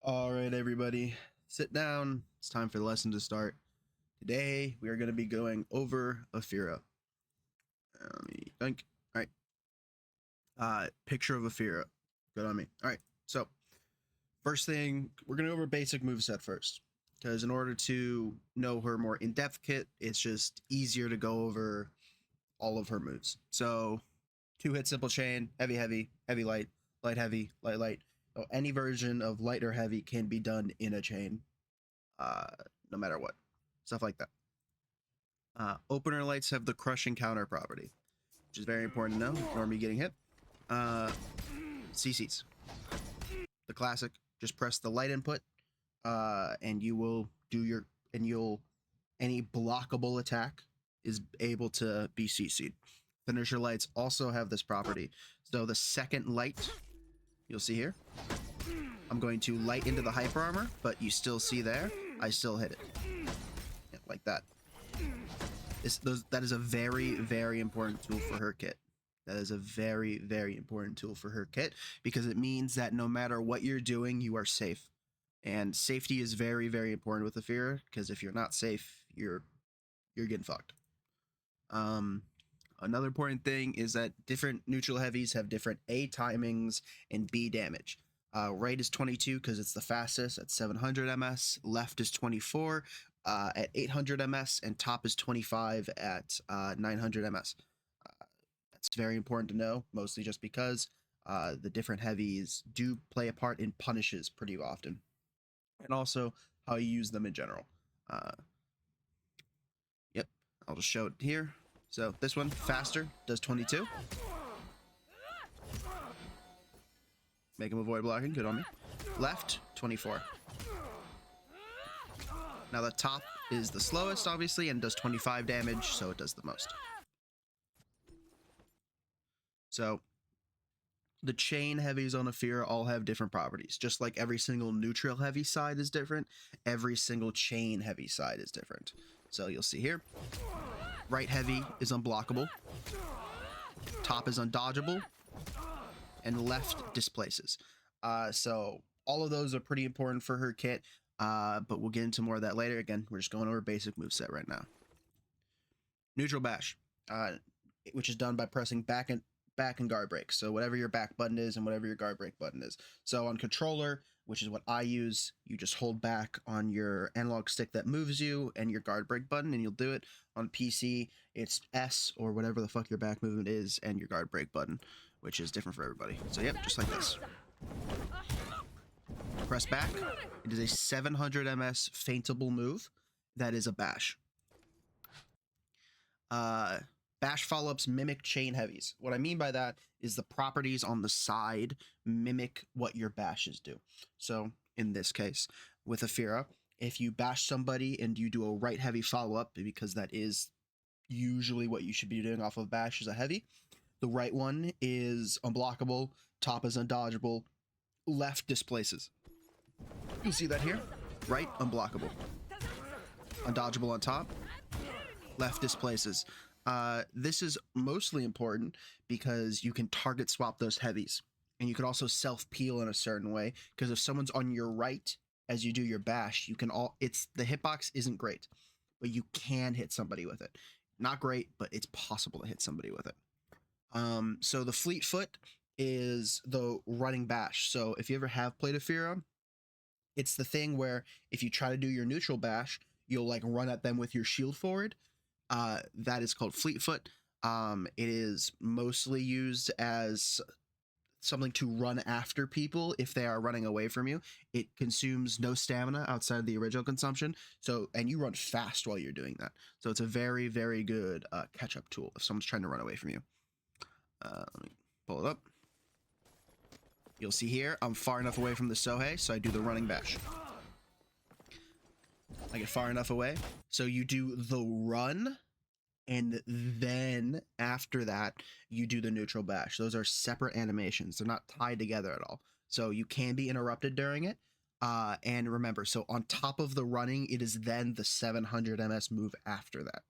All right, everybody, sit down. It's time for the lesson to start. Today, we are going to be going over Afeera. Let me think. All right. Picture of Afeera. Good on me. All right. So, first thing, we're going to go over basic moveset first. Because in order to know her more in-depth kit, it's just easier to go over all of her moves. So, 2-hit simple chain, heavy, heavy, heavy, light, light, heavy, light, light. So any version of light or heavy can be done in a chain, no matter what. Stuff like that. Opener lights have the crushing counter property, which is very important to know. Ignore me getting hit. CCs. The classic. Just press the light input, and you will do your, any blockable attack is able to be CC'd. Finisher lights also have this property. So the second light, you'll see here, I'm going to light into the hyper armor, but you still see there, I still hit it. Yeah, like that. That is a very, very important tool for her kit. That is a very, very important tool for her kit, because it means that no matter what you're doing, you are safe. And safety is very, very important with Afeera, because if you're not safe, you're getting fucked. Another important thing is that different neutral heavies have different A timings and B damage. Right is 22 because it's the fastest at 700 ms. Left is 24 at 800 ms, and top is 25 at 900 ms. That's very important to know, mostly just because the different heavies do play a part in punishes pretty often, and also how you use them in general. Yep, I'll just show it here. So this one, faster, does 22. Make him avoid blocking, good on me. Left, 24. Now the top is the slowest, obviously, and does 25 damage, so it does the most. So the chain heavies on Afeera all have different properties. Just like every single neutral heavy side is different, every single chain heavy side is different. So you'll see here, right heavy is unblockable, top is undodgeable, and left displaces. So all of those are pretty important for her kit, but we'll get into more of that later. Again, we're just going over basic moveset right now. Neutral bash, which is done by pressing back and guard break. So whatever your back button is and whatever your guard break button is. So on controller, which is what I use, you just hold back on your analog stick that moves you and your guard break button, and you'll do it. On PC, it's S or whatever the fuck your back movement is and your guard break button, which is different for everybody. So yep, just like this. Press back. It is a 700 ms feintable move. That is a bash. Bash follow-ups mimic chain heavies. What I mean by that is the properties on the side mimic what your bashes do. So in this case, with Afeera, if you bash somebody and you do a right heavy follow-up, because that is usually what you should be doing off of bash as a heavy, the right one is unblockable, top is undodgeable, left displaces. You'll see that here. Right, unblockable. Undodgeable on top, left displaces. This is mostly important because you can target swap those heavies, and you can also self-peel in a certain way, because if someone's on your right as you do your bash, you can the hitbox isn't great, but you can hit somebody with it. Not great, but it's possible to hit somebody with it. So the fleet foot is the running bash. So if you ever have played Afeera, it's the thing where if you try to do your neutral bash, you'll like run at them with your shield forward. That is called fleet foot. It is mostly used as something to run after people if they are running away from you. It consumes no stamina outside of the original consumption, and you run fast while you're doing that. So it's a very, very good catch-up tool if someone's trying to run away from you. Let me pull it up. You'll see here, I'm far enough away from the Sohei, so I do the running bash. I get far enough away, so you do the run, and then after that, you do the neutral bash. Those are separate animations. They're not tied together at all. So you can be interrupted during it. And remember, so on top of the running, it is then the 700 ms move after that.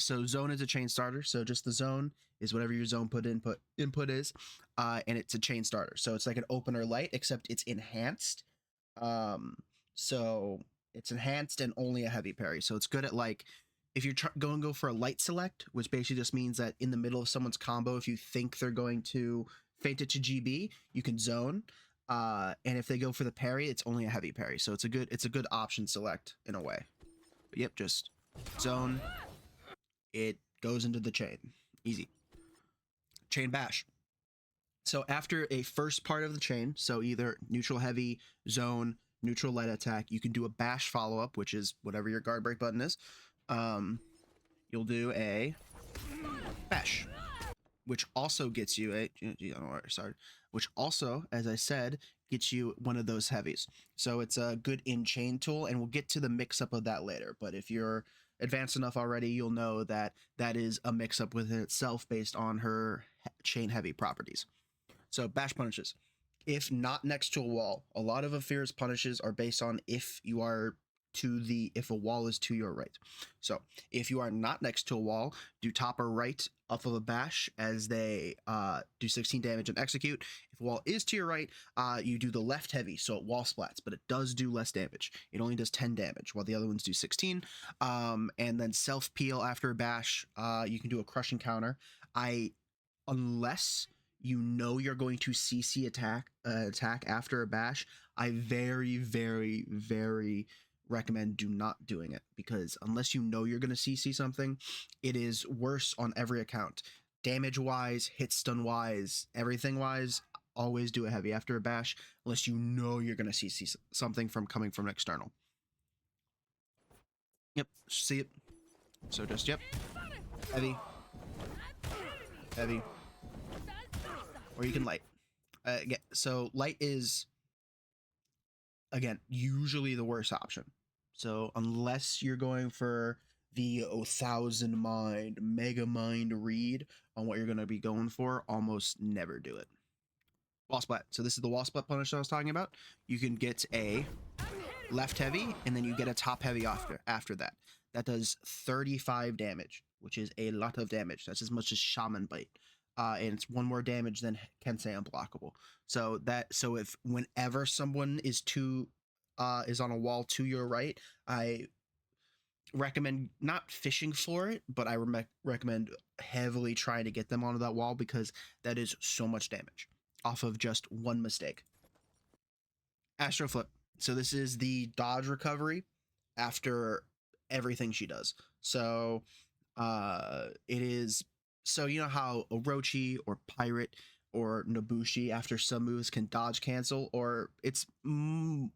So zone is a chain starter. So just the zone is whatever your zone input is. and it's a chain starter. So it's like an opener light, except it's enhanced. So it's enhanced and only a heavy parry. So it's good at like if you're going to go for a light select, which basically just means that in the middle of someone's combo, if you think they're going to feint it to GB, you can zone. And if they go for the parry, it's only a heavy parry. So it's a good option select in a way. But yep, just zone. It goes into the chain. Easy. Chain bash. So after a first part of the chain, so either neutral heavy, zone, neutral light attack, you can do a bash follow-up, which is whatever your guard break button is. You'll do a bash, which also gets you a, which also, as I said, gets you one of those heavies. So it's a good in-chain tool, and we'll get to the mix-up of that later. But if you're advanced enough already, you'll know that that is a mix-up within itself based on her chain heavy properties. So bash punishes. If not next to a wall, a lot of Afeera's punishes are based on if you are if a wall is to your right. So if you are not next to a wall, do top or right off of a bash as they do 16 damage and execute. If a wall is to your right, you do the left heavy, so it wall splats, but it does do less damage. It only does 10 damage, while the other ones do 16. And then self peel after a bash, you can do a crushing counter. Unless you know you're going to CC attack after a bash, I very, very, very recommend do not doing it, because unless you know you're going to CC something, it is worse on every account. Damage wise, hit stun wise, everything wise, always do a heavy after a bash unless you know you're going to CC something from coming from an external. Yep, see it. So just, yep, heavy, heavy, or you can light. So light is, again, usually the worst option. So unless you're going for the 1,000 mind, mega mind read on what you're going to be going for, almost never do it. Wall splat. So this is the wall splat punish I was talking about. You can get a left heavy, and then you get a top heavy after that. That does 35 damage, which is a lot of damage. That's as much as Shaman Bite. And it's one more damage than Kensei Unblockable. So if whenever someone is on a wall to your right, I recommend not fishing for it, but I recommend heavily trying to get them onto that wall, because that is so much damage off of just one mistake. Astro Flip. So this is the dodge recovery after everything she does. So it is, so you know how Orochi or Pirate or Nobushi after some moves can dodge cancel, or it's the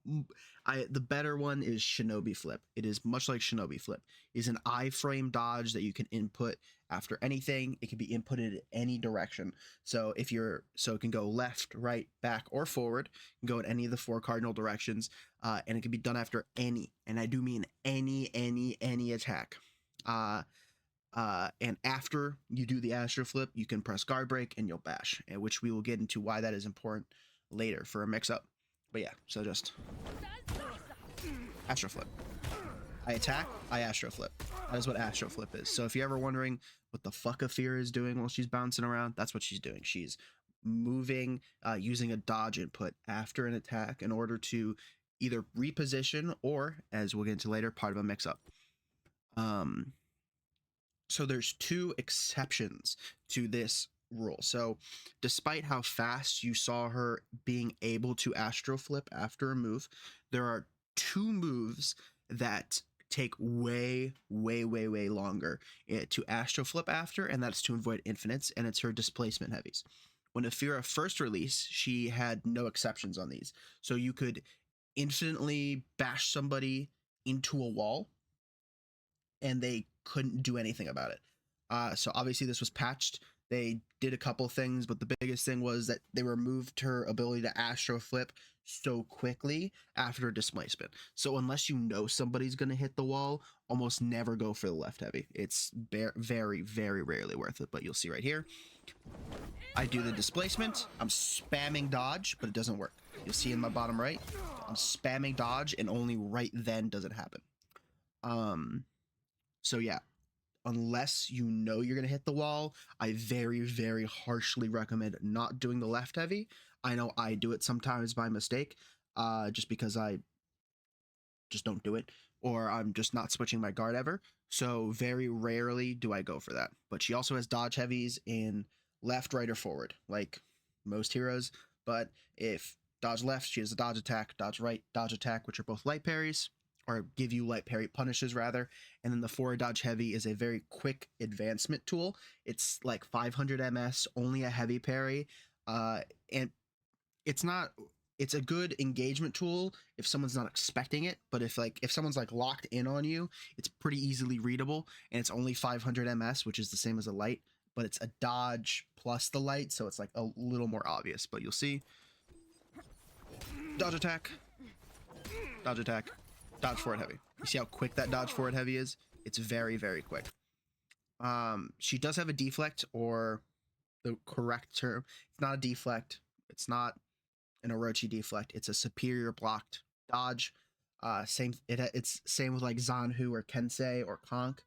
better one is Shinobi Flip. It is much like Shinobi Flip. It is an iframe dodge that you can input after anything. It can be inputted in any direction. So it can go left, right, back, or forward. It can go in any of the 4 cardinal directions, and it can be done after any, and I do mean any attack. And after you do the Astro Flip, you can press guard break and you'll bash, which we will get into why that is important later for a mix-up. But yeah, so just Astro Flip. I attack, I Astro Flip. That is what Astro Flip is. So if you're ever wondering what the fuck Afeera is doing while she's bouncing around, that's what she's doing. She's moving, using a dodge input after an attack in order to either reposition or, as we'll get into later, part of a mix-up. So there's 2 exceptions to this rule. So despite how fast you saw her being able to Astro Flip after a move, there are 2 moves that take way longer to Astro Flip after, and that's to avoid infinites, and it's her displacement heavies. When Afeera first released, she had no exceptions on these. So you could infinitely bash somebody into a wall, and they couldn't do anything about it. So obviously this was patched. They did a couple things, but the biggest thing was that they removed her ability to Astro Flip so quickly after displacement. So unless you know somebody's going to hit the wall, almost never go for the left heavy. It's very, very rarely worth it, but you'll see right here. I do the displacement. I'm spamming dodge, but it doesn't work. You'll see in my bottom right, I'm spamming dodge, and only right then does it happen. So yeah, unless you know you're going to hit the wall, I very, very harshly recommend not doing the left heavy. I know I do it sometimes by mistake, just because I just don't do it, or I'm just not switching my guard ever. So very rarely do I go for that. But she also has dodge heavies in left, right, or forward, like most heroes. But if dodge left, she has a dodge attack, dodge right, dodge attack, which are both light parries, or give you light parry punishes rather. And then the forward dodge heavy is a very quick advancement tool. It's like 500 ms, only a heavy parry, and it's a good engagement tool if someone's not expecting it, but if someone's like locked in on you, it's pretty easily readable, and it's only 500 ms, which is the same as a light, but it's a dodge plus the light, so it's like a little more obvious. But you'll see dodge attack, dodge forward heavy. You see how quick that dodge forward heavy is? It's very, very quick. She does have a deflect, or the correct term, it's not a deflect, it's not an Orochi deflect, it's a superior blocked dodge. It's same with like Zanhu or Kensei or Conk.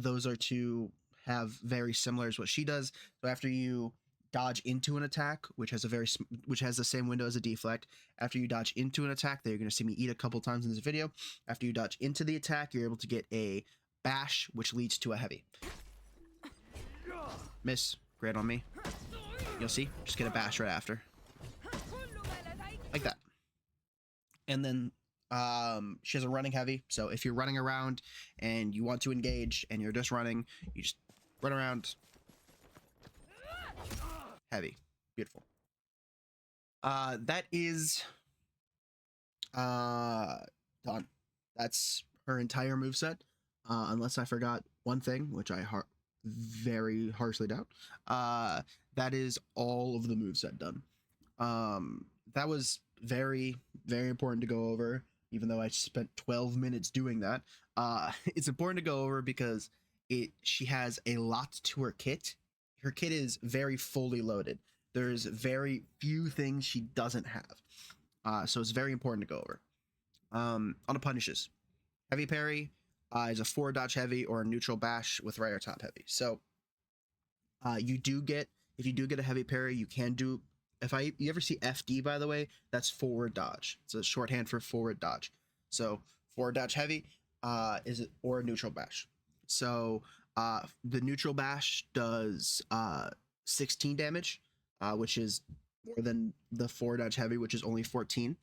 Those are two have very similar as what she does. So after you dodge into an attack, which has the same window as a deflect, after you dodge into an attack that you're going to see me eat a couple times in this video, after you dodge into the attack, you're able to get a bash, which leads to a heavy. Miss, great on me. You'll see, just get a bash right after. Like that. And then she has a running heavy, so if you're running around and you want to engage and you're just running, you just run around. Heavy. Beautiful. That is done. That's her entire moveset, unless I forgot one thing, which I very harshly doubt. That is all of the moveset done. That was very, very important to go over, even though I spent 12 minutes doing that. It's important to go over because she has a lot to her kit. Her kit is very fully loaded. There's very few things she doesn't have. So it's very important to go over. On the punishes, heavy parry is a forward dodge heavy or a neutral bash with right or top heavy. So if you do get a heavy parry, you can do, you ever see FD, by the way, that's forward dodge. It's a shorthand for forward dodge. So forward dodge heavy or a neutral bash. So the neutral bash does 16 damage, which is more than the forward dodge heavy, which is only 14.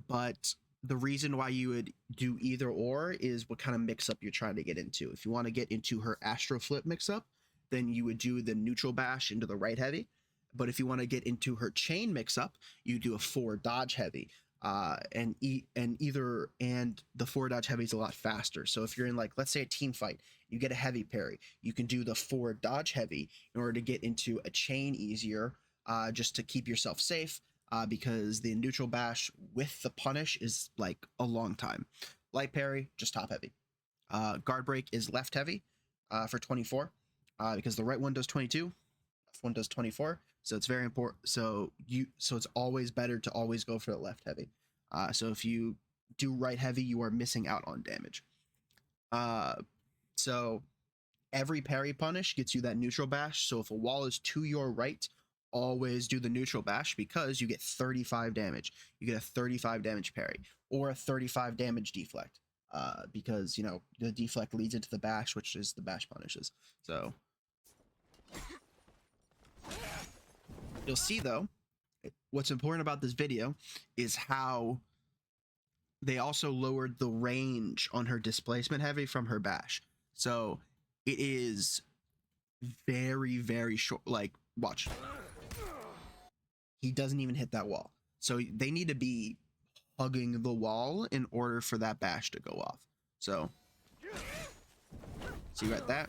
But the reason why you would do either or is what kind of mix-up you're trying to get into. If you want to get into her Astro Flip mix-up, then you would do the neutral bash into the right heavy. But if you want to get into her chain mix-up, you do a forward dodge heavy. And the forward dodge heavy is a lot faster. So if you're in, like, let's say a team fight, you get a heavy parry, you can do the forward dodge heavy in order to get into a chain easier, just to keep yourself safe, because the neutral bash with the punish is like a long time. Light parry, just top heavy. Guard break is left heavy for 24, because the right one does 22, left one does 24. So it's very important. So it's always better to always go for the left heavy. So if you do right heavy, you are missing out on damage. So every parry punish gets you that neutral bash. So if a wall is to your right, always do the neutral bash, because you get 35 damage. You get a 35 damage parry or a 35 damage deflect, because, you know, the deflect leads into the bash, which is the bash punishes. So you'll see, though, what's important about this video is how they also lowered the range on her displacement heavy from her bash. So it is very, very short. Like, watch. He doesn't even hit that wall. So they need to be hugging the wall in order for that bash to go off. So, see right there?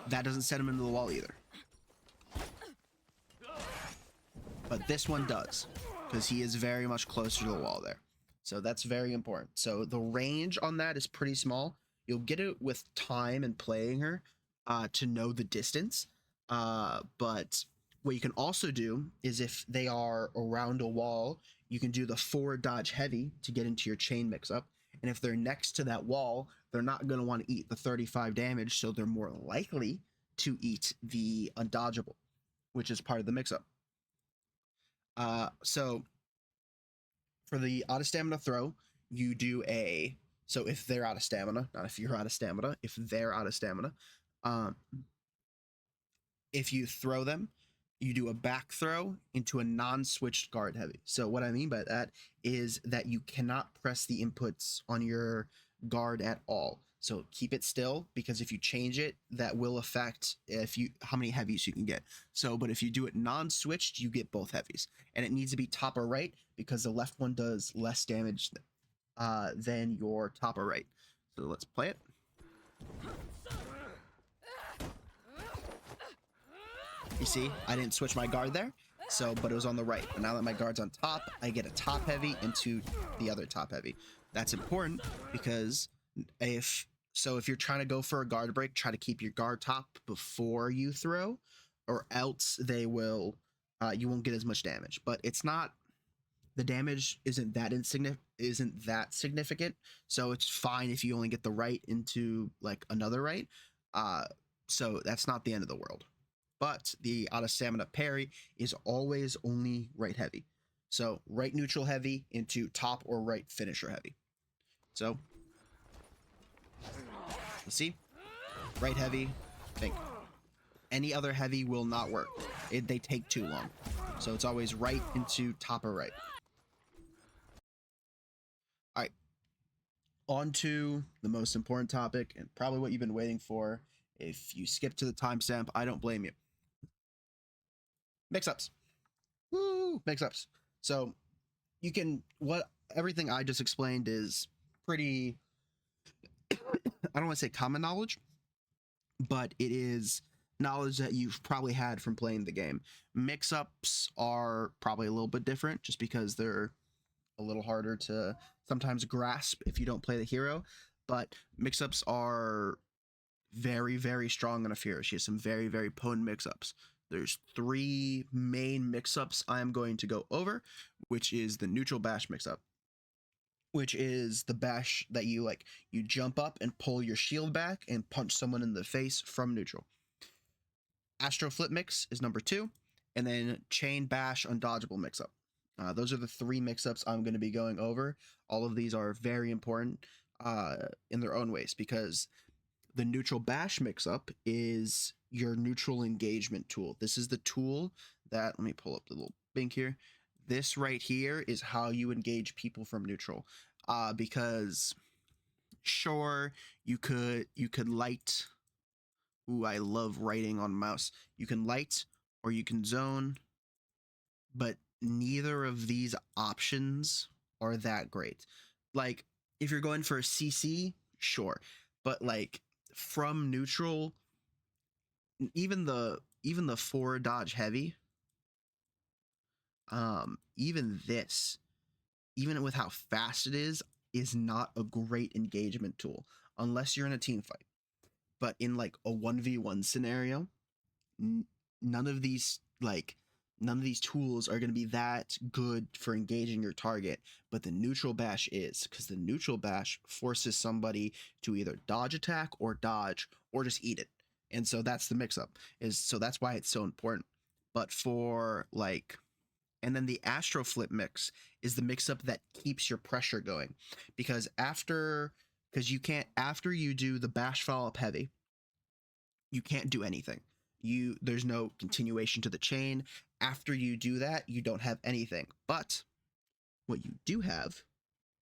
That doesn't set him into the wall either. But this one does, because he is very much closer to the wall there. So that's very important. So the range on that is pretty small. You'll get it with time and playing her to know the distance. But what you can also do is, if they are around a wall, you can do the forward dodge heavy to get into your chain mix-up. And if they're next to that wall, they're not going to want to eat the 35 damage, so they're more likely to eat the undodgeable, which is part of the mix-up. So for the out of stamina throw, you do a, so if they're out of stamina, not if you're out of stamina, if they're out of stamina, if you throw them, you do a back throw into a non-switched guard heavy. So what I mean by that is that you cannot press the inputs on your guard at all. So keep it still, because if you change it, that will affect how many heavies you can get. So, but if you do it non-switched, you get both heavies, and it needs to be top or right, because the left one does less damage than your top or right. So let's play it. You see, I didn't switch my guard there, so, but it was on the right. But now that my guard's on top, I get a top heavy into the other top heavy. That's important, because if you're trying to go for a guard break, try to keep your guard top before you throw, or else they will, you won't get as much damage. But it's not, the damage isn't that significant, so it's fine if you only get the right into like another right. So that's not the end of the world. But the out of stamina parry is always only right heavy. So right neutral heavy into top or right finisher heavy. So you see, right heavy, think. Any other heavy will not work. They take too long. So it's always right into top or right. All right. On to the most important topic, and probably what you've been waiting for. If you skip to the timestamp, I don't blame you. Mix-ups. Woo! Mix-ups. So you can, everything I just explained is pretty, I don't want to say common knowledge, but it is knowledge that you've probably had from playing the game. Mix-ups are probably a little bit different, just because they're a little harder to sometimes grasp if you don't play the hero. But mix-ups are very, very strong on Afeera. She has some very, very potent mix-ups. There's 3 main mix-ups I am going to go over, which is the neutral bash mix-up, which is the bash that you jump up and pull your shield back and punch someone in the face from neutral. Astro flip mix is number 2, and then chain bash undodgeable mix-up. Those are the 3 mix-ups I'm going to be going over. All of these are very important in their own ways, because the neutral bash mix-up is your neutral engagement tool. This is the tool that, let me pull up the little bink here. This right here is how you engage people from neutral. Because sure, you could light. Ooh, I love writing on mouse. You can light or you can zone, but neither of these options are that great. Like, if you're going for a CC, sure, but like from neutral, even the forward dodge heavy, even with how fast it is not a great engagement tool unless you're in a team fight. But in like a 1v1 scenario, none of these tools are going to be that good for engaging your target, but the neutral bash is, because the neutral bash forces somebody to either dodge attack or dodge or just eat it. And so that's the mix-up, so that's why it's so important. But for like, and then the astro flip mix is the mix-up that keeps your pressure going, because after you do the bash follow-up heavy, you can't do anything. There's no continuation to the chain. After you do that, you don't have anything. But what you do have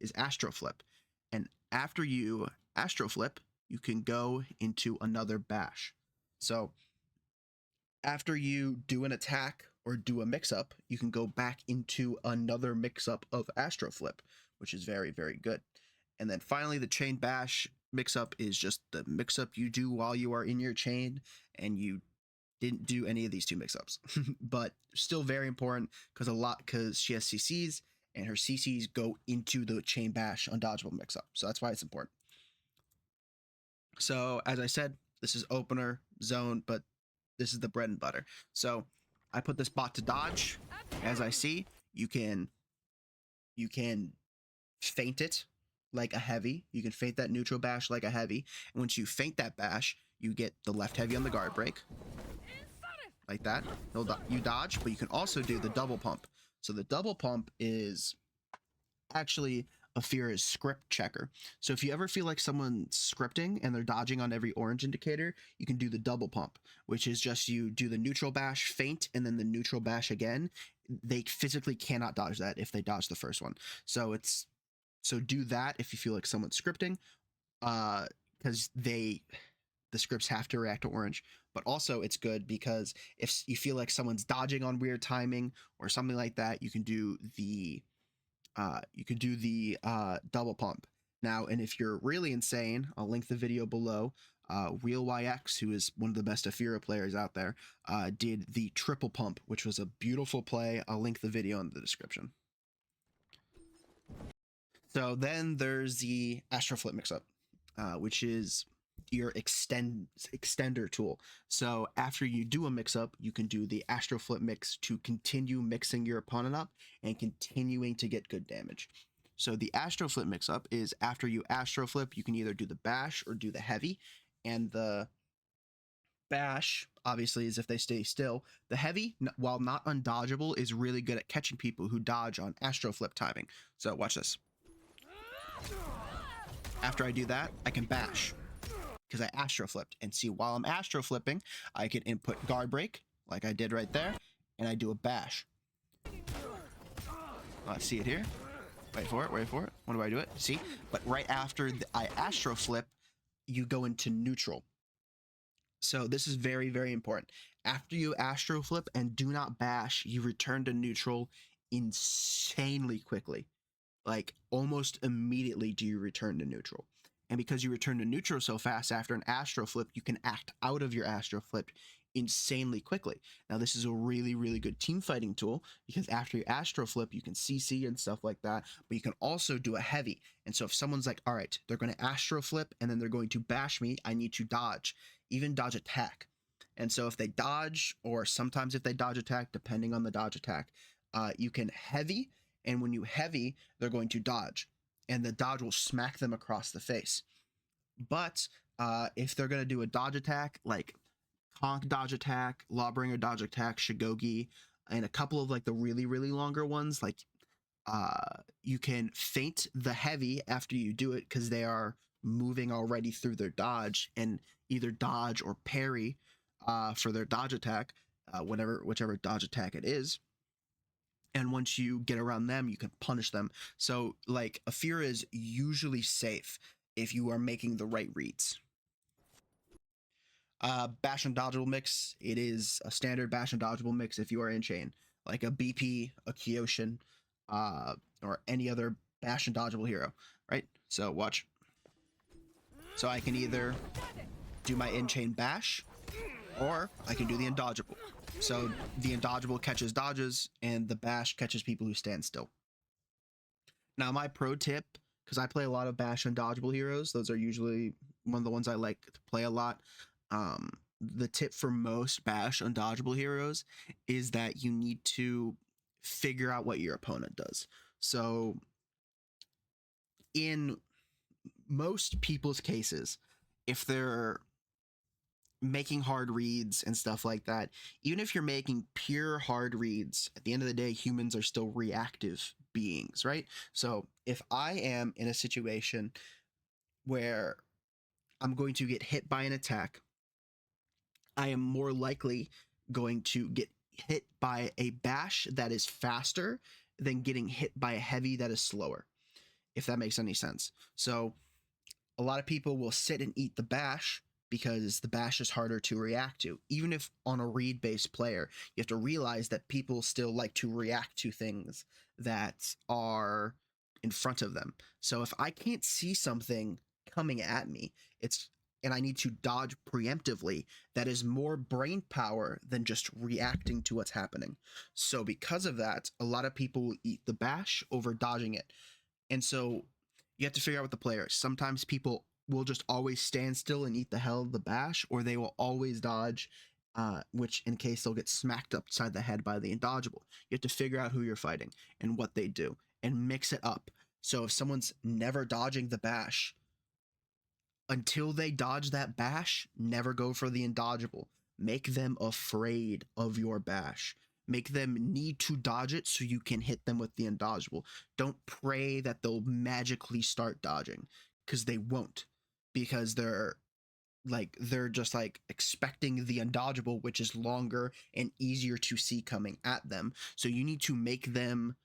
is astro flip. And after you astro flip, you can go into another bash. So after you do an attack or do a mix-up, you can go back into another mix-up of astro flip, which is very, very good. And then finally, the chain bash mix-up is just the mix-up you do while you are in your chain, and you didn't do any of these 2 mix-ups. But still very important, because she has CCs, and her CCs go into the chain bash undodgeable mix-up. So that's why it's important. So as I said, this is opener, zone, but this is the bread and butter. So I put this bot to dodge. As I see, you can feint it like a heavy. You can feint that neutral bash like a heavy. And once you feint that bash, you get the left heavy on the guard break. Like that. You dodge, but you can also do the double pump. So the double pump is actually Afeera's script checker. So if you ever feel like someone's scripting and they're dodging on every orange indicator, you can do the double pump, which is just you do the neutral bash, feint, and then the neutral bash again. They physically cannot dodge that if they dodge the first one. So do that if you feel like someone's scripting, because the scripts have to react to orange. But also it's good because if you feel like someone's dodging on weird timing or something like that, you can do the double pump. Now, and if you're really insane, I'll link the video below. Real YX, who is one of the best Afeera players out there, did the triple pump, which was a beautiful play. I'll link the video in the description. So then there's the Astro Flip Mixup, which is your extender tool. So after you do a mix-up, you can do the Astro Flip mix to continue mixing your opponent up and continuing to get good damage. So the Astro Flip mix-up is after you Astro Flip, you can either do the bash or do the heavy. And the bash, obviously, is if they stay still. The heavy, while not undodgeable, is really good at catching people who dodge on Astro Flip timing. So watch this. After I do that, I can bash, because I Astro Flipped. And see, while I'm Astro Flipping, I can input guard break, like I did right there, and I do a bash. Let's see it here. Wait for it, wait for it. When do I do it? See? But right after I Astro Flip, you go into neutral. So this is very, very important. After you Astro Flip and do not bash, you return to neutral insanely quickly. Like, almost immediately do you return to neutral. And because you return to neutral so fast after an Astro Flip, you can act out of your Astro Flip insanely quickly. Now, this is a really, really good team fighting tool, because after you Astro Flip, you can CC and stuff like that, but you can also do a heavy. And so if someone's like, all right, they're going to Astro Flip and then they're going to bash me, I need to dodge, even dodge attack. And so if they dodge, or sometimes if they dodge attack, depending on the dodge attack, you can heavy. And when you heavy, they're going to dodge, and the dodge will smack them across the face. But if they're going to do a dodge attack, like Conk dodge attack, Lawbringer dodge attack, Shigogi, and a couple of like the really, really longer ones, like you can feint the heavy after you do it, because they are moving already through their dodge, and either dodge or parry for their dodge attack, whichever dodge attack it is. And once you get around them, you can punish them. So, like, Afeera is usually safe if you are making the right reads. Bash and dodgeable mix. It is a standard bash and dodgeable mix if you are in chain, like a BP, a Kyoshin, or any other bash and dodgeable hero, right? So watch. So I can either do my in-chain bash, or I can do the undodgeable. So the undodgeable catches dodges, and the bash catches people who stand still. Now, my pro tip, because I play a lot of bash undodgeable heroes, those are usually one of the ones I like to play a lot. The tip for most bash undodgeable heroes is that you need to figure out what your opponent does. So in most people's cases, if they're making hard reads and stuff like that, even if you're making pure hard reads, at the end of the day, humans are still reactive beings, right? So if I am in a situation where I'm going to get hit by an attack, I am more likely going to get hit by a bash that is faster than getting hit by a heavy that is slower, if that makes any sense. So a lot of people will sit and eat the bash because the bash is harder to react to. Even if on a read-based player, you have to realize that people still like to react to things that are in front of them. So if I can't see something coming at me, and I need to dodge preemptively, that is more brain power than just reacting to what's happening. So because of that, a lot of people will eat the bash over dodging it. And so you have to figure out what the player is. Sometimes people will just always stand still and eat the hell of the bash, or they will always dodge, which in case they'll get smacked upside the head by the undodgeable. You have to figure out who you're fighting and what they do and mix it up. So if someone's never dodging the bash, until they dodge that bash, never go for the indodgeable. Make them afraid of your bash. Make them need to dodge it so you can hit them with the indodgeable. Don't pray that they'll magically start dodging, because they won't, because they're just like expecting the undodgeable, which is longer and easier to see coming at them. So you need to make them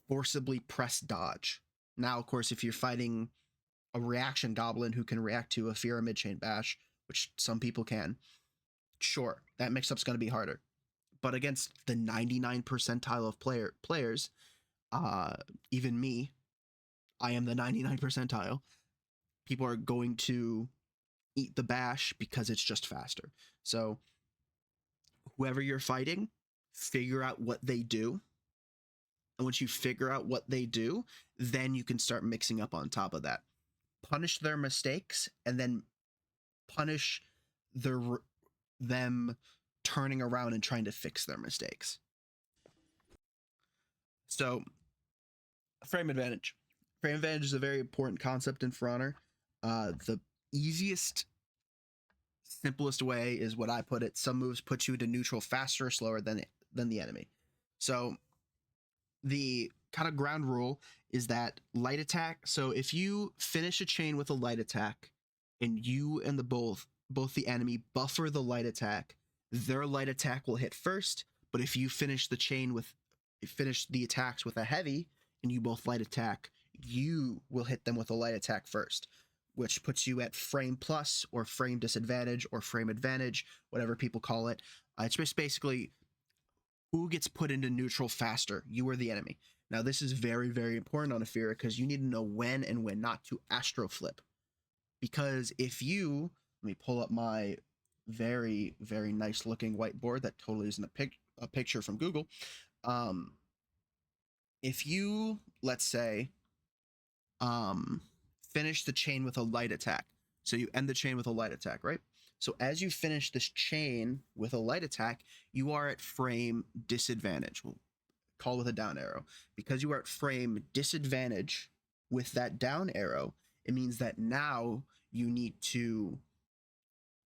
forcibly press dodge. Now, of course, if you're fighting a reaction goblin who can react to a Afeera mid-chain bash, which some people can, sure, that mix-up's going to be harder. But against the 99 percentile of players, even me, I am the 99 percentile, people are going to eat the bash because it's just faster. So whoever you're fighting, figure out what they do. And once you figure out what they do, then you can start mixing up on top of that. Punish their mistakes, and then punish them turning around and trying to fix their mistakes. So, frame advantage. Frame advantage is a very important concept in For Honor. The easiest, simplest way is what I put it. Some moves put you to neutral faster or slower than the enemy. So, the kind of ground rule is that light attack. So if you finish a chain with a light attack, and you and both the enemy buffer the light attack, their light attack will hit first. But if you finish the attacks with a heavy and you both light attack, you will hit them with a light attack first, which puts you at frame plus or frame disadvantage or frame advantage, whatever people call it. It's just basically who gets put into neutral faster, you or the enemy. Now, this is very, very important on Afeera because you need to know when and when not to astro flip. Because if you, let me pull up my very, very nice looking whiteboard that totally isn't a picture from Google. If you, let's say, finish the chain with a light attack, so you end the chain with a light attack, right? So as you finish this chain with a light attack, you are at frame disadvantage. We'll call with a down arrow. Because you are at frame disadvantage with that down arrow, it means that now you need to,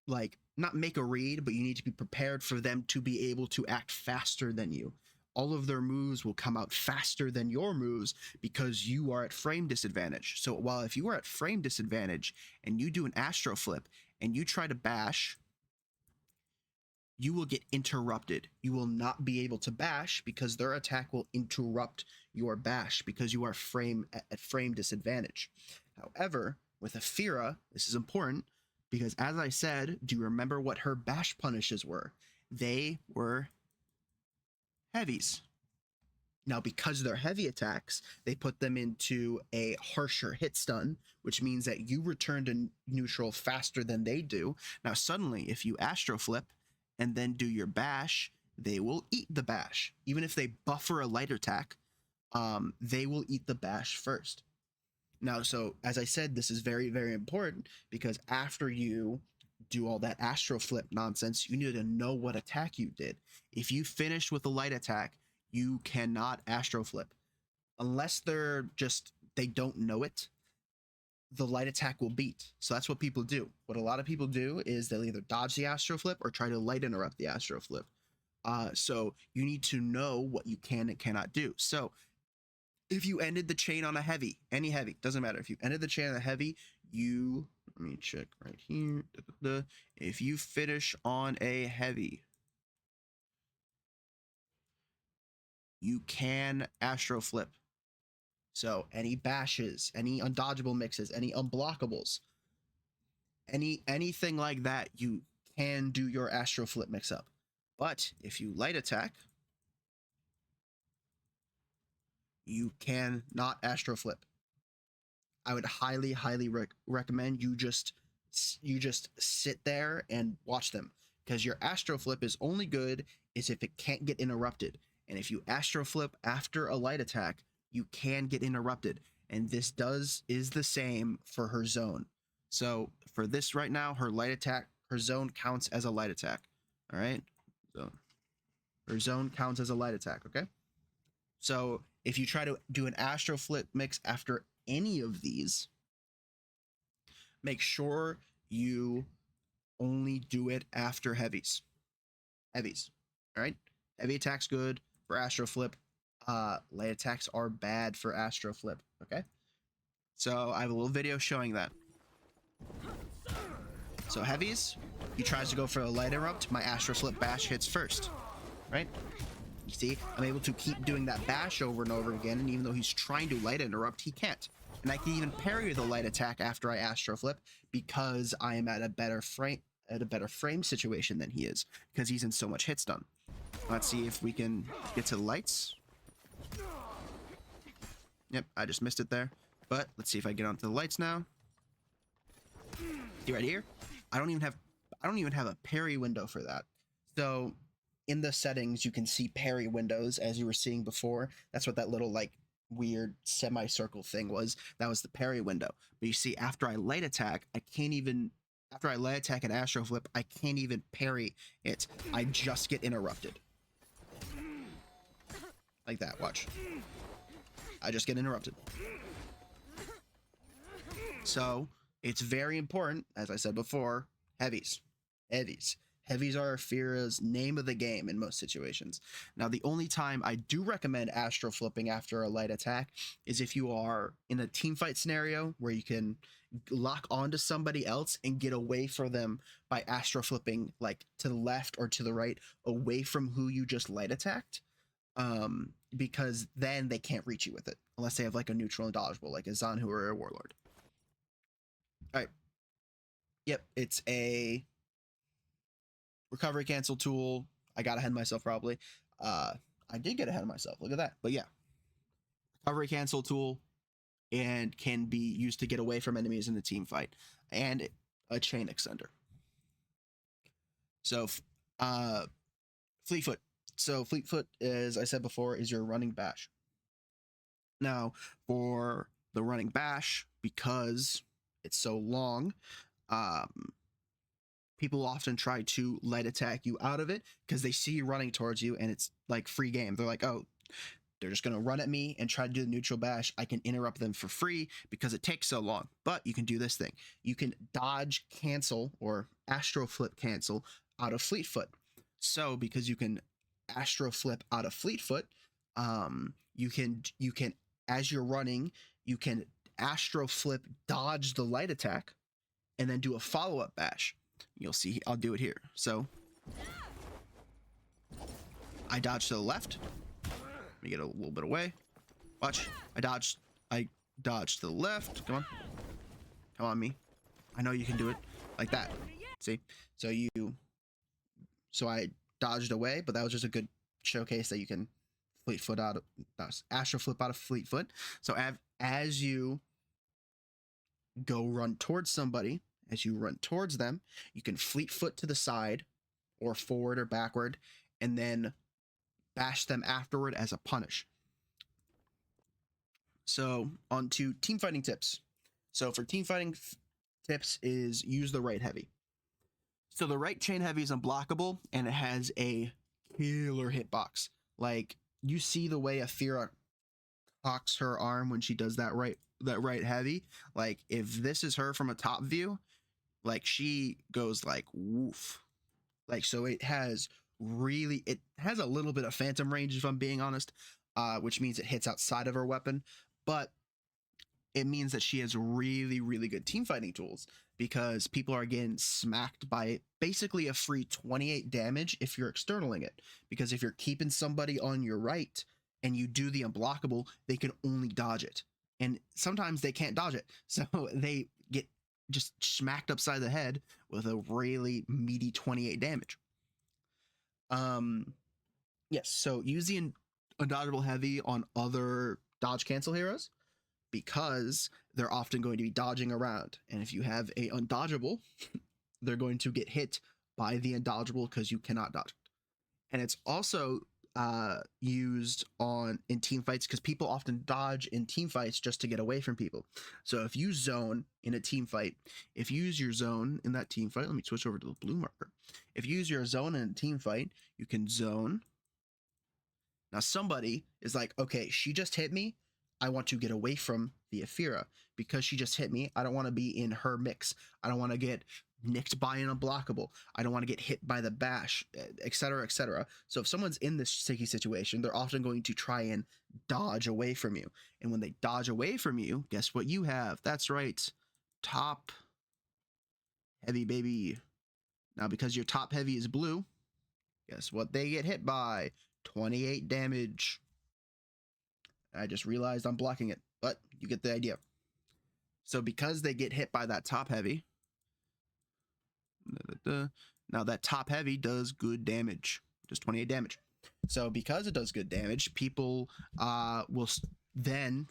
like, not make a read, but you need to be prepared for them to be able to act faster than you. All of their moves will come out faster than your moves because you are at frame disadvantage. So while if you are at frame disadvantage and you do an astro flip and you try to bash, you will get interrupted. You will not be able to bash because their attack will interrupt your bash because you are at frame disadvantage. However, with Afeera, this is important because, as I said, do you remember what her bash punishes were? They were heavies. Now, because they're heavy attacks, they put them into a harsher hit stun, which means that you return to neutral faster than they do. Now, suddenly, if you astro flip and then do your bash, they will eat the bash. Even if they buffer a light attack, they will eat the bash first. Now, so as I said, this is very, very important because after you do all that astro flip nonsense, you need to know what attack you did. If you finish with a light attack, you cannot astro flip unless they don't know it. The light attack will beat. So that's what people do. What a lot of people do is they'll either dodge the astro flip or try to light interrupt the astro flip. So you need to know what you can and cannot do. So if you ended the chain on a heavy, any heavy, doesn't matter. If you ended the chain on a heavy, let me check right here. If you finish on a heavy, you can astro flip. So any bashes, any undodgeable mixes, any unblockables, anything like that, you can do your astro flip mix up. But if you light attack, you can not astro flip. I would highly, highly recommend you just sit there and watch them, because your astro flip is only good is if it can't get interrupted. And if you astro flip after a light attack, you can get interrupted. And this is the same for her zone. So for this right now, her light attack, her zone counts as a light attack. All right. So her zone counts as a light attack. Okay. So if you try to do an Astro Flip mix after any of these, make sure you only do it after heavies. Heavies. All right? Heavy attack's good for Astro Flip. Light attacks are bad for Astro Flip. Okay? So I have a little video showing that. So heavies, he tries to go for a light interrupt. My Astro Flip bash hits first. Right? You see, I'm able to keep doing that bash over and over again, and even though he's trying to light interrupt, he can't. And I can even parry the light attack after I Astro Flip because I am at a better frame situation than he is, because he's in so much hit stun. Let's see if we can get to the lights. Yep, I just missed it there. But let's see if I get onto the lights now. See right here? I don't even have a parry window for that. So in the settings, you can see parry windows as you were seeing before. That's what that little like weird semicircle thing was. That was the parry window. But you see, after I light attack, after I light attack an Astro Flip, I can't even parry it. I just get interrupted. Like that, watch. I just get interrupted. So it's very important, as I said before, heavies. Heavies. Heavies are Afeera's name of the game in most situations. Now, the only time I do recommend Astro Flipping after a light attack is if you are in a team fight scenario where you can lock onto somebody else and get away from them by Astro Flipping like to the left or to the right, away from who you just light attacked. Because then they can't reach you with it unless they have like a neutral and dodgeable, like a Zanhu or a Warlord. All right. Yep, it's a recovery cancel tool. I got ahead of myself probably. I did get ahead of myself. Look at that. But yeah, recovery cancel tool, and can be used to get away from enemies in the team fight, and a chain extender. So, Fleetfoot. So Fleetfoot, as I said before, is your running bash. Now, for the running bash, because it's so long, people often try to light attack you out of it because they see you running towards you and it's like free game. They're like, oh, they're just going to run at me and try to do the neutral bash. I can interrupt them for free because it takes so long. But you can do this thing. You can dodge cancel or Astro Flip cancel out of Fleetfoot. So because you can Astro Flip out of Fleetfoot, you can as you're running, you can Astro Flip dodge the light attack and then do a follow-up bash. You'll see, I'll do it here. So I dodge to the left. Let me get a little bit away. Watch. I dodge to the left. Come on me. I know you can do it like that. See? So I dodged away, but that was just a good showcase that you can Fleetfoot out of Astro Flip out of Fleetfoot. So as you go run towards somebody, as you run towards them, you can Fleetfoot to the side or forward or backward, and then bash them afterward as a punish. So on to team fighting tips. So for team fighting tips is use the right heavy. So the right chain heavy is unblockable and it has a killer hitbox. Like you see the way Afeera cocks her arm when she does that right heavy. Like if this is her from a top view, like she goes like woof. Like so it has a little bit of phantom range if I'm being honest, which means it hits outside of her weapon, but it means that she has really, really good team fighting tools because people are getting smacked by basically a free 28 damage if you're externaling it. Because if you're keeping somebody on your right and you do the unblockable, they can only dodge it. And sometimes they can't dodge it. So they get just smacked upside the head with a really meaty 28 damage. Yes, so use the undodgeable heavy on other dodge cancel heroes because they're often going to be dodging around. And if you have a undodgeable, they're going to get hit by the undodgeable because you cannot dodge it. And it's also used in team fights because people often dodge in team fights just to get away from people. So if you zone in a team fight, if you use your zone in that team fight, let me switch over to the blue marker. If you use your zone in a team fight, you can zone Now somebody is like, okay, she just hit me. I want to get away from the Afeera because she just hit me. I don't want to be in her mix. I don't want to get nicked by an unblockable. I don't want to get hit by the bash, etc., etc. So if someone's in this sticky situation, they're often going to try and dodge away from you. And when they dodge away from you, guess what you have? That's right, top heavy, baby. Now, because your top heavy is blue, guess what they get hit by? 28 damage. I just realized I'm blocking it, but you get the idea. So because they get hit by that top heavy, now that top heavy does good damage, just 28 damage. So because it does good damage, people will then,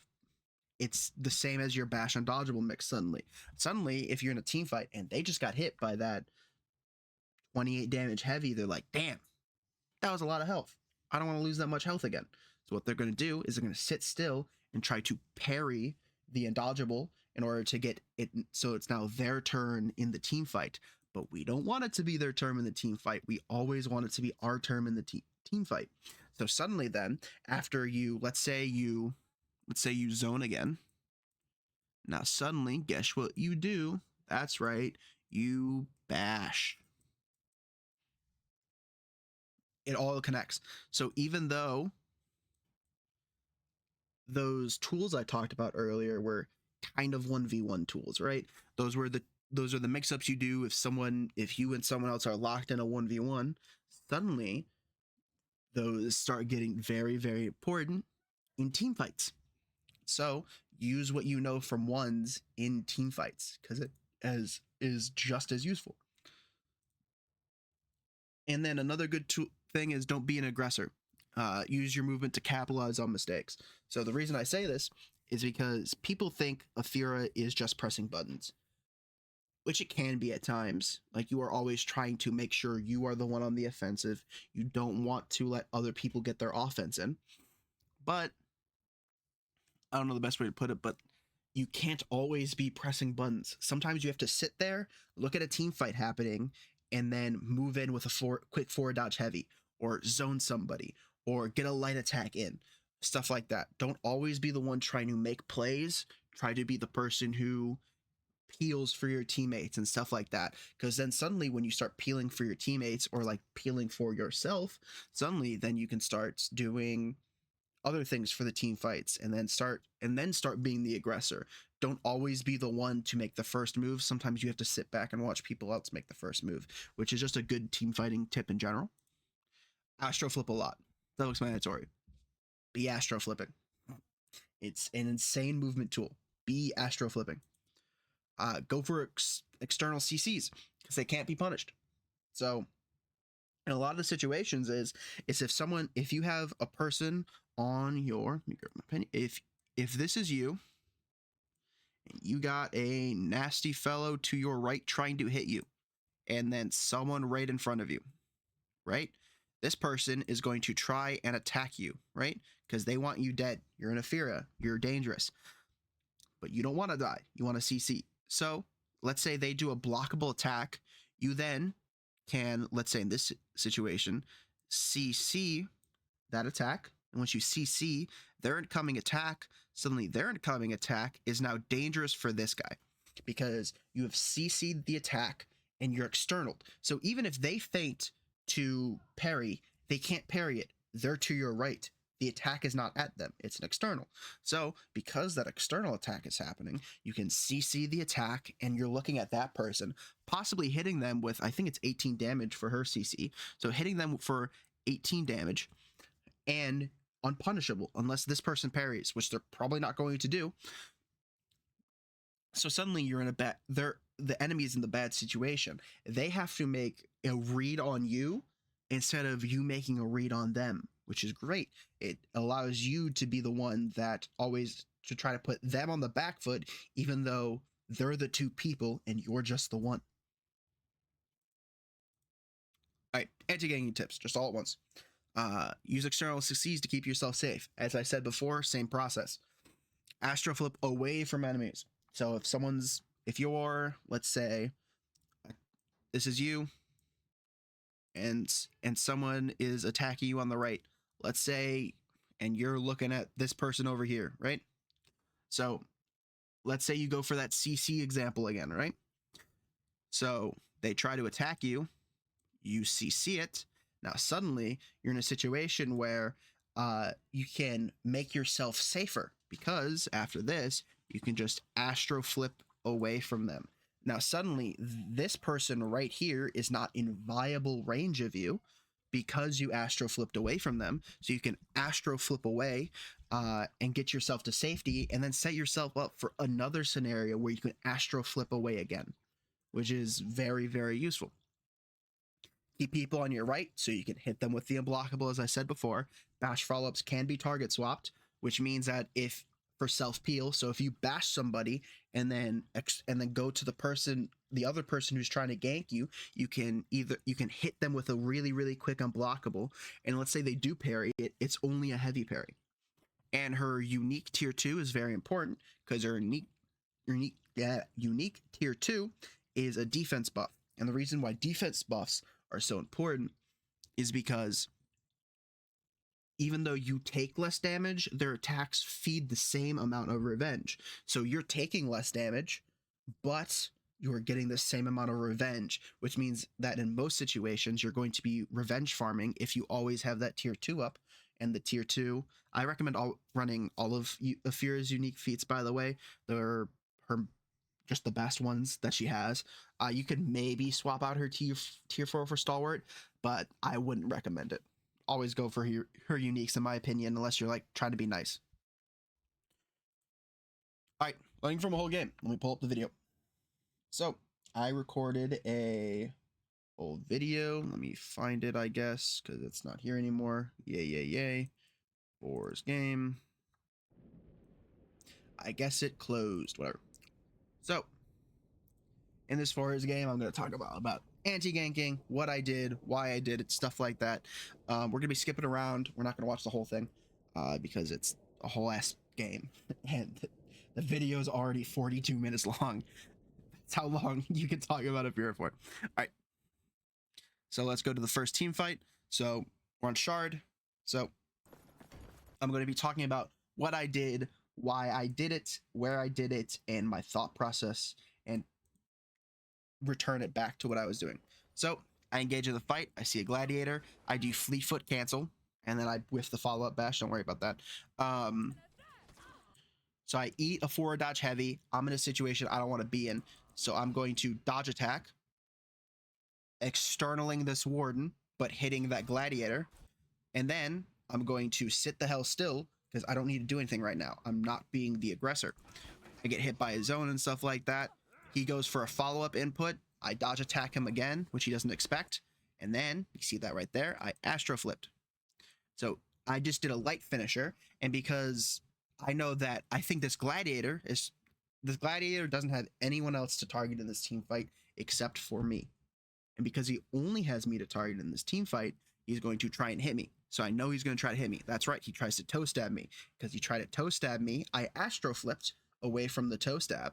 it's the same as your bash undodgeable mix suddenly. Suddenly, if you're in a team fight and they just got hit by that 28 damage heavy, they're like, damn, that was a lot of health. I don't want to lose that much health again. So what they're going to do is they're going to sit still and try to parry the undodgeable in order to get it. So it's now their turn in the team fight. But we don't want it to be their turn in the team fight. We always want it to be our turn in the team fight. So suddenly then, after you, let's say you zone again. Now suddenly, guess what you do? That's right, you bash. It all connects. So even though those tools I talked about earlier were kind of 1v1 tools, right? Those are the mix-ups you do if you and someone else are locked in a 1v1. Suddenly those start getting very, very important in team fights. So use what you know from ones in team fights, because it is just as useful. And then another good thing is don't be an aggressor. Use your movement to capitalize on mistakes. So the reason I say this is because people think Afeera is just pressing buttons, which it can be at times. Like, you are always trying to make sure you are the one on the offensive. You don't want to let other people get their offense in. But I don't know the best way to put it, but you can't always be pressing buttons. Sometimes you have to sit there, look at a team fight happening, and then move in with a quick forward dodge heavy, or zone somebody, or get a light attack in. Stuff like that. Don't always be the one trying to make plays. Try to be the person who peels for your teammates and stuff like that. Because then suddenly when you start peeling for your teammates, or like peeling for yourself, suddenly then you can start doing other things for the team fights, and then start being the aggressor. Don't always be the one to make the first move. Sometimes you have to sit back and watch people else make the first move, which is just a good team fighting tip in general. Astro flip a lot. Self-explanatory. Be astro flipping. It's an insane movement tool. Be astro flipping. Go for external CCs because they can't be punished. So in a lot of the situations is if you have a person on your, let me grab my pen. If this is you, and you got a nasty fellow to your right trying to hit you, and then someone right in front of you, right? This person is going to try and attack you, right? Because they want you dead. You're an Afeera. You're dangerous. But you don't want to die. You want to CC. So let's say they do a blockable attack. You then can, let's say in this situation, CC that attack. And once you CC their incoming attack, suddenly their incoming attack is now dangerous for this guy, because you have CC'd the attack and you're external. So even if they feint to parry, they can't parry it. They're to your right. The attack is not at them. It's an external. So because that external attack is happening, you can CC the attack, and you're looking at that person, possibly hitting them with, I think it's 18 damage for her CC. So hitting them for 18 damage and unpunishable unless this person parries, which they're probably not going to do. So suddenly you're in the enemy is in the bad situation. They have to make a read on you instead of you making a read on them, which is great. It allows you to be the one that always to try to put them on the back foot, even though they're the two people and you're just the one. All right, anti-ganking tips, just all at once. Use external CCs to keep yourself safe. As I said before, same process. Astro flip away from enemies. So if you're, let's say, this is you, and someone is attacking you on the right, let's say, and you're looking at this person over here, right? So let's say you go for that CC example again, right? So they try to attack you, you CC it. Now suddenly you're in a situation where you can make yourself safer, because after this you can just astro flip away from them. Now suddenly this person right here is not in viable range of you because you astro flipped away from them. So you can astro flip away and get yourself to safety, and then set yourself up for another scenario where you can astro flip away again, which is very, very useful. Keep people on your right so you can hit them with the unblockable, as I said before. Bash follow-ups can be target swapped, which means that if for self-peel, so if you bash somebody and then go to the other person who's trying to gank you, you can hit them with a really, really quick unblockable, and let's say they do parry it, it's only a heavy parry. And her unique tier 2 is very important, because her unique tier 2 is a defense buff. And the reason why defense buffs are so important is because even though you take less damage, their attacks feed the same amount of revenge. So you're taking less damage, but you're getting the same amount of revenge, which means that in most situations, you're going to be revenge farming if you always have that tier 2 up. And the tier 2, I recommend running all of Afeera's unique feats, by the way. They're just the best ones that she has. You could maybe swap out her tier 4 for Stalwart, but I wouldn't recommend it. Always go for her uniques, in my opinion, unless you're like trying to be nice. All right, learning from a whole game. Let me pull up the video. So I recorded a old video. Let me find it, I guess, because it's not here anymore. Yay. Boar's game. I guess it closed, whatever. So in this Forest game, I'm going to talk about anti-ganking, what I did, why I did it, stuff like that. We're going to be skipping around. We're not going to watch the whole thing because it's a whole ass game. And the video is already 42 minutes long. That's how long you can talk about Afeera for. All right. So let's go to the first team fight. So we're on Shard. So I'm going to be talking about what I did, why I did it, where I did it, and my thought process, and return it back to what I was doing. So I engage in the fight. I see a gladiator. I do fleet foot cancel, and then I whiff the follow-up bash. Don't worry about that. So I eat a forward dodge heavy. I'm in a situation I don't want to be in, so I'm going to dodge attack, externaling this warden, but hitting that gladiator, and then I'm going to sit the hell still because I don't need to do anything right now. I'm not being the aggressor. I get hit by his zone and stuff like that. He goes for a follow-up input. I dodge attack him again, which he doesn't expect. And then, you see that right there, I astro flipped. So I just did a light finisher. And because I know that I think this gladiator doesn't have anyone else to target in this team fight except for me. And because he only has me to target in this team fight, he's going to try and hit me. So I know he's going to try to hit me. That's right, he tries to toe stab me. Because he tried to toe stab me, I astro flipped away from the toe stab.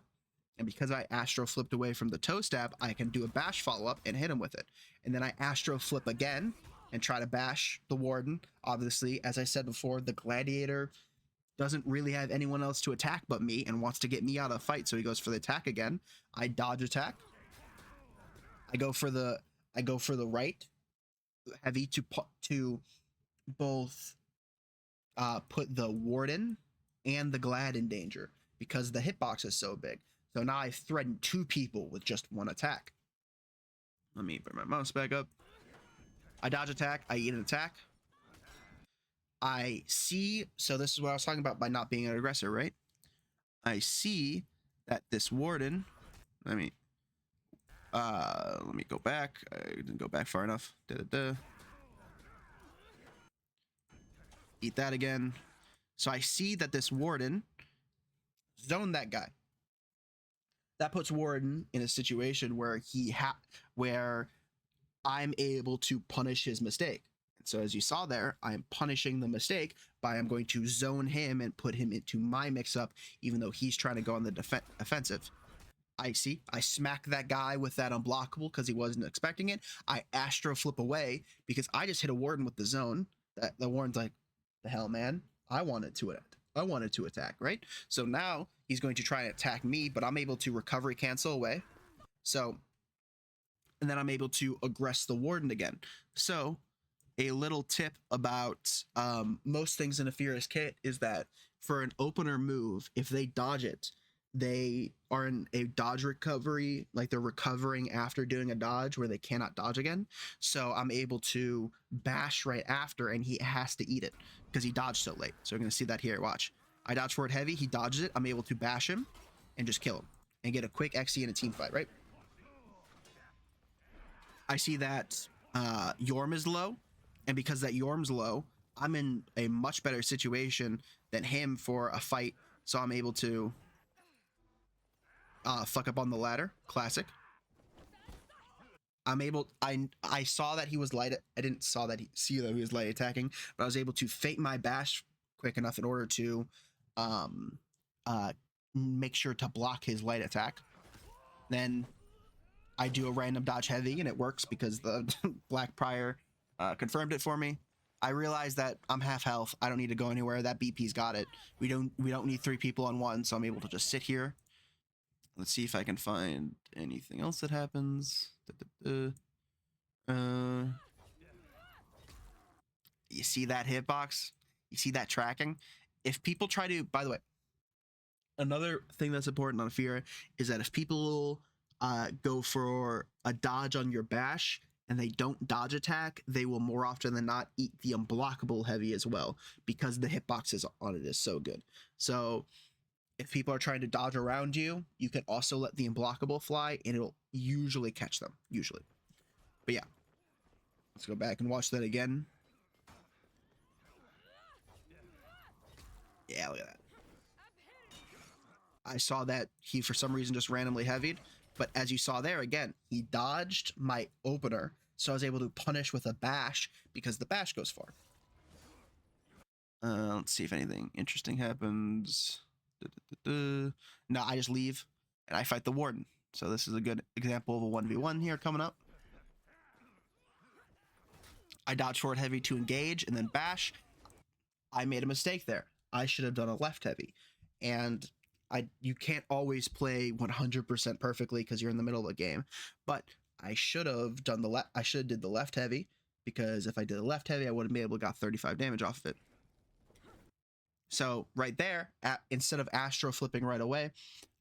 And because I astro flipped away from the toe stab, I can do a bash follow-up and hit him with it. And then I astro flip again and try to bash the warden. Obviously, as I said before, the gladiator doesn't really have anyone else to attack but me and wants to get me out of the fight, so he goes for the attack again. I dodge attack. I go for the right heavy to both put the warden and the glad in danger because the hitbox is so big. So now I've threatened 2 people with just 1 attack. Let me bring my mouse back up. I dodge attack. I eat an attack. I see. So this is what I was talking about by not being an aggressor, right? I see that this warden. Let me go back. I didn't go back far enough. Eat that again. So I see that this warden zoned that guy. That puts Warden in a situation where where I'm able to punish his mistake. And so as you saw there, I'm punishing the mistake by I'm going to zone him and put him into my mix-up, even though he's trying to go on the offensive. I smack that guy with that unblockable because he wasn't expecting it. I astro flip away because I just hit a warden with the zone. That the Warren's like, the hell, man, I wanted to attack, right? So now he's going to try and attack me, but I'm able to recovery cancel away. So, and then I'm able to aggress the Warden again. So a little tip about most things in Afeera's kit is that for an opener move, if they dodge it, they are in a dodge recovery, like they're recovering after doing a dodge where they cannot dodge again. So I'm able to bash right after, and he has to eat it because he dodged so late. So we're going to see that here. Watch. I dodge forward heavy. He dodges it. I'm able to bash him and just kill him and get a quick XC in a team fight, right? I see that Yorm is low. And because that Yorm's low, I'm in a much better situation than him for a fight. So I'm able to fuck up on the ladder. Classic. I'm able. I saw that he was light. I didn't see that he was light attacking, but I was able to fake my bash quick enough in order to make sure to block his light attack. Then I do a random dodge heavy, and it works because the Black Prior confirmed it for me. I realized that I'm half health. I don't need to go anywhere. That BP's got it. We don't need 3 people on one, so I'm able to just sit here. Let's see if I can find anything else that happens. You see that hitbox? You see that tracking? If people try to, by the way, another thing that's important on Afeera is that if people go for a dodge on your bash and they don't dodge attack, they will more often than not eat the unblockable heavy as well because the hitboxes on it is so good. So if people are trying to dodge around you, you can also let the unblockable fly and it'll usually catch them, usually. But yeah, let's go back and watch that again. Yeah, look at that. I saw that he, for some reason, just randomly heavied. But as you saw there, again, he dodged my opener. So I was able to punish with a bash because the bash goes far. Let's see if anything interesting happens. No, I just leave and I fight the Warden. So this is a good example of a 1v1 here coming up. I dodge forward heavy to engage and then bash. I made a mistake there. I should have done a left heavy. And you can't always play 100% perfectly because you're in the middle of a game. But I should have done did the left heavy, because if I did the left heavy, I wouldn't be able to got 35 damage off of it. So right there, instead of Astro flipping right away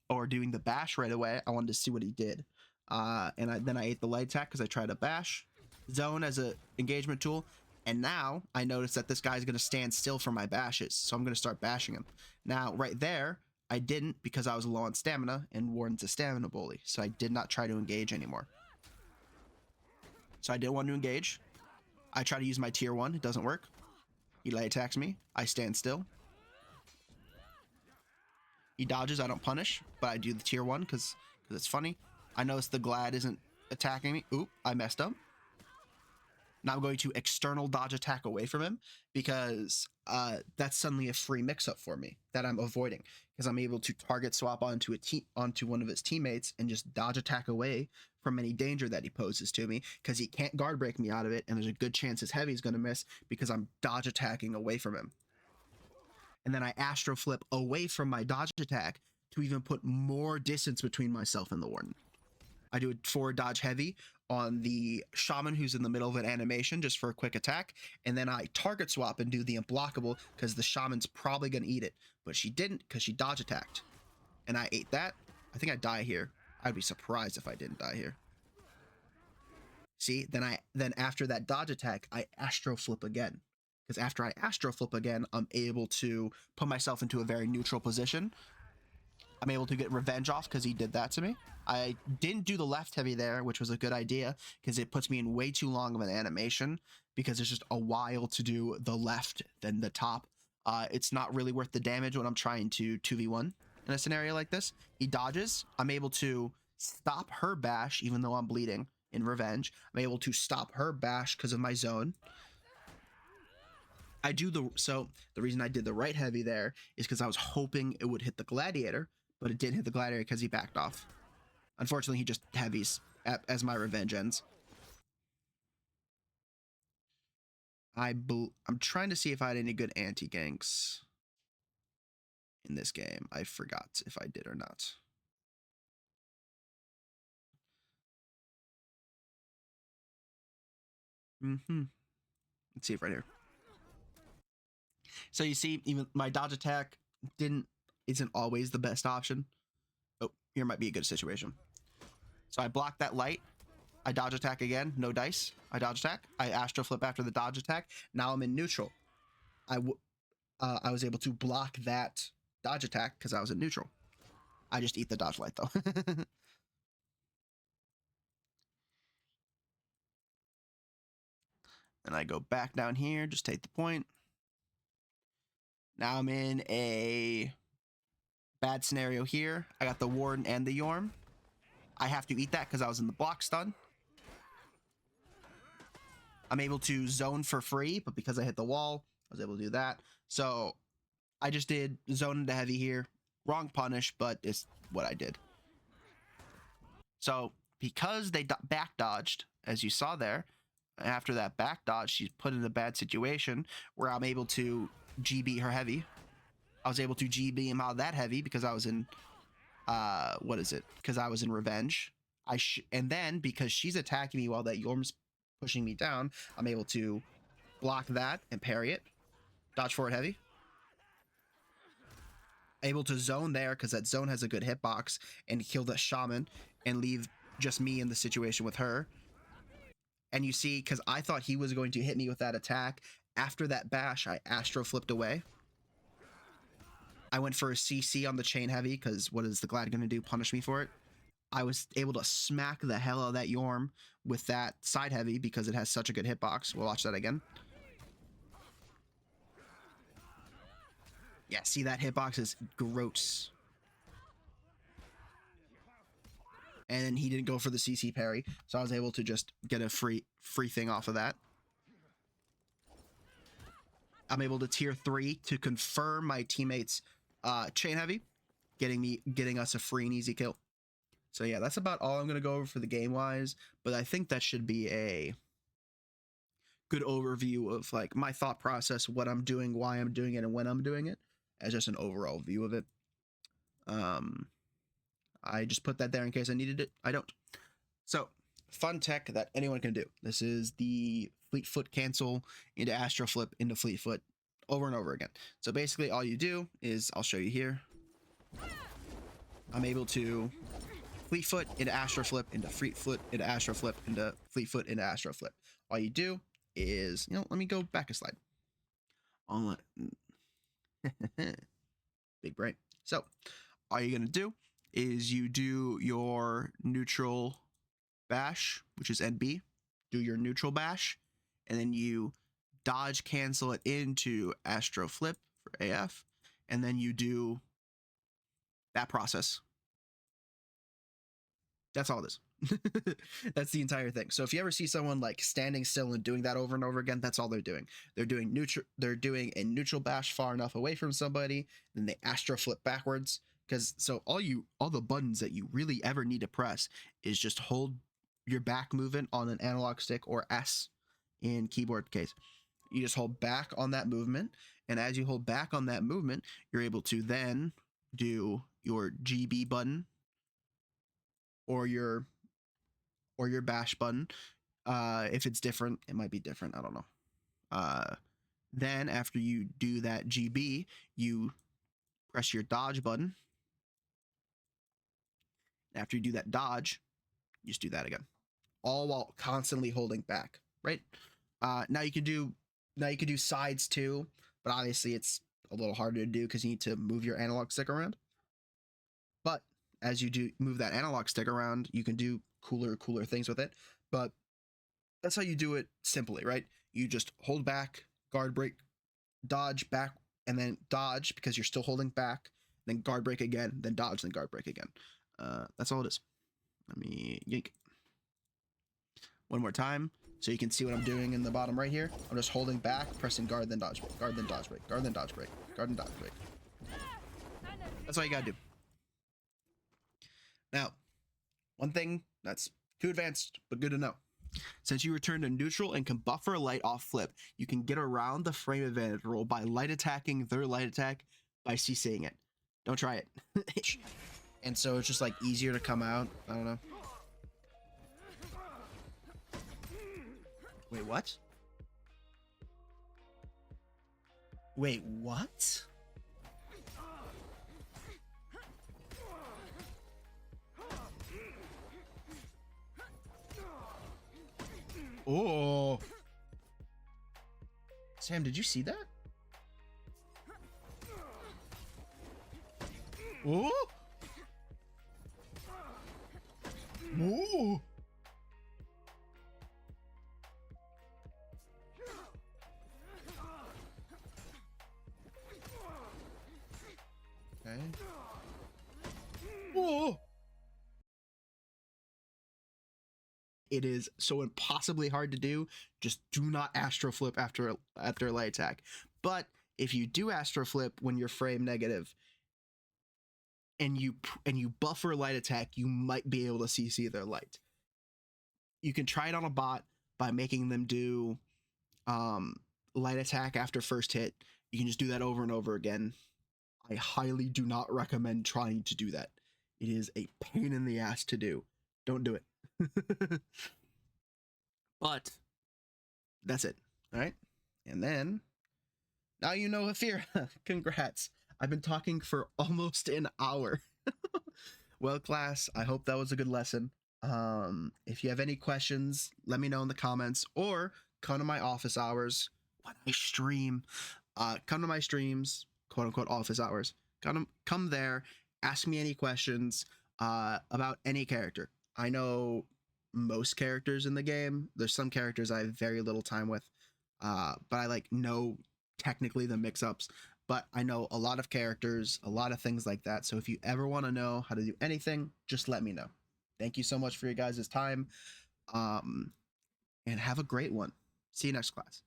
or doing the bash right away, I wanted to see what he did. Then I ate the light attack because I tried to bash zone as an engagement tool. And now I notice that this guy's going to stand still for my bashes. So I'm going to start bashing him. Now, right there, I didn't because I was low on stamina and Warden's a stamina bully. So I did not try to engage anymore. So I didn't want to engage. I try to use my tier 1. It doesn't work. He light attacks me. I stand still. He dodges. I don't punish, but I do the tier 1 because it's funny. I notice the Glad isn't attacking me. Oop, I messed up. Now I'm going to external dodge attack away from him because that's suddenly a free mix-up for me that I'm avoiding because I'm able to target swap onto one of his teammates and just dodge attack away from any danger that he poses to me because he can't guard break me out of it, and there's a good chance his heavy is going to miss because I'm dodge attacking away from him. And then I astro flip away from my dodge attack to even put more distance between myself and the Warden. I do a forward dodge heavy on the Shaman who's in the middle of an animation just for a quick attack, and then I target swap and do the unblockable because the Shaman's probably going to eat it, but she didn't because she dodge attacked. And I ate that. I think I die here. I'd be surprised if I didn't die here. See, then after that dodge attack, I astro flip again. Because after I astro flip again, I'm able to put myself into a very neutral position. I'm able to get revenge off because he did that to me. I didn't do the left heavy there, which was a good idea because it puts me in way too long of an animation because it's just a while to do the left than the top. It's not really worth the damage when I'm trying to 2v1 in a scenario like this. He dodges. I'm able to stop her bash even though I'm bleeding in revenge. I'm able to stop her bash because of my zone. So the reason I did the right heavy there is because I was hoping it would hit the Gladiator, but it didn't hit the Gladiator because he backed off. Unfortunately, he just heavies as my revenge ends. I'm trying to see if I had any good anti-ganks in this game. I forgot if I did or not. Let's see if right here. So you see, even my dodge attack isn't always the best option. Oh, here might be a good situation. So I block that light. I dodge attack again. No dice. I dodge attack. I astro flip after the dodge attack. Now I'm in neutral. I was able to block that dodge attack because I was in neutral. I just eat the dodge light though. And I go back down here, just take the point. Now I'm in a bad scenario here. I got the Warden and the Yorm. I have to eat that because I was in the block stun. I'm able to zone for free, but because I hit the wall, I was able to do that. So I just did zone into heavy here. Wrong punish, but it's what I did. So because they back dodged, as you saw there, after that back dodge, she's put in a bad situation where I'm able to GB her heavy. I was able to GB him out that heavy because I was in, what is it? Because I was in revenge. And then because she's attacking me while that Yorm's pushing me down, I'm able to block that and parry it. Dodge forward heavy. Able to zone there because that zone has a good hitbox and kill the shaman and leave just me in the situation with her. And you see, because I thought he was going to hit me with that attack, after that bash, I astro flipped away. I went for a CC on the chain heavy because what is the Glad going to do? Punish me for it. I was able to smack the hell out of that Yorm with that side heavy because it has such a good hitbox. We'll watch that again. Yeah, see, that hitbox is gross. And he didn't go for the CC parry, so I was able to just get a free thing off of that. I'm able to tier 3 to confirm my teammates' chain heavy, getting us a free and easy kill. So yeah, that's about all I'm gonna go over for the game wise, but I think that should be a good overview of like my thought process, what I'm doing, why I'm doing it, and when I'm doing it, as just an overall view of it. I just put that there in case I needed it. I don't. So, fun tech that anyone can do. This is the Fleetfoot cancel into Astro Flip into Fleetfoot over and over again. So basically all you do is, I'll show you here. I'm able to Fleetfoot into Astro Flip into Fleetfoot into Astro Flip into Fleetfoot into Astro Flip. All you do is, let me go back a slide. Big brain. So all you're going to do is you do your neutral bash, which is NB, do your neutral bash, and then you dodge cancel it into Astro Flip for AF, and then you do that process. That's all it is. That's the entire thing. So if you ever see someone like standing still and doing that over and over again, that's all they're doing. They're doing a neutral bash far enough away from somebody, then they Astro Flip backwards. Because so all the buttons that you really ever need to press is just hold your back movement on an analog stick, or S in keyboard case. You just hold back on that movement, and as you hold back on that movement, you're able to then do your GB button or your bash button. If it's different, it might be different. I don't know. Then after you do that GB, you press your dodge button. After you do that dodge, you just do that again, all while constantly holding back, right? Now you can do sides too, but obviously it's a little harder to do because you need to move your analog stick around. But as you do move that analog stick around, you can do cooler things with it. But that's how you do it simply, right? You just hold back, guard break, dodge back, and then dodge because you're still holding back, then guard break again, then dodge, then guard break again. That's all it is. Let me yank one more time so you can see what I'm doing in the bottom right here. I'm just holding back, pressing guard, then dodge break, guard, then dodge break, guard, then dodge break, guard, then dodge break. That's all you gotta do. Now, one thing that's too advanced but good to know. Since you return to neutral and can buffer light off flip, you can get around the frame advantage rule by light attacking their light attack by CCing it. Don't try it. And so it's just like easier to come out. I don't know. Wait, what? Wait, what? Oh. Sam, did you see that? Oh. Oh. Okay. Oh. It is so impossibly hard to do. Just do not astro flip after a light attack. But if you do astro flip when you're frame negative and you buffer light attack, you might be able to CC their light. You can try it on a bot by making them do light attack after first hit. You can just do that over and over again. I highly do not recommend trying to do that. It is a pain in the ass to do. Don't do it. But that's it. All right. And then now you know Afeera. Congrats. I've been talking for almost an hour. Well, class, I hope that was a good lesson. If you have any questions, let me know in the comments or come to my office hours when I stream. Come to my streams, quote unquote office hours. Come there, ask me any questions about any character. I know most characters in the game. There's some characters I have very little time with, but I like know technically the mix-ups. But I know a lot of characters, a lot of things like that. So if you ever want to know how to do anything, just let me know. Thank you so much for your guys' time, and have a great one. See you next class.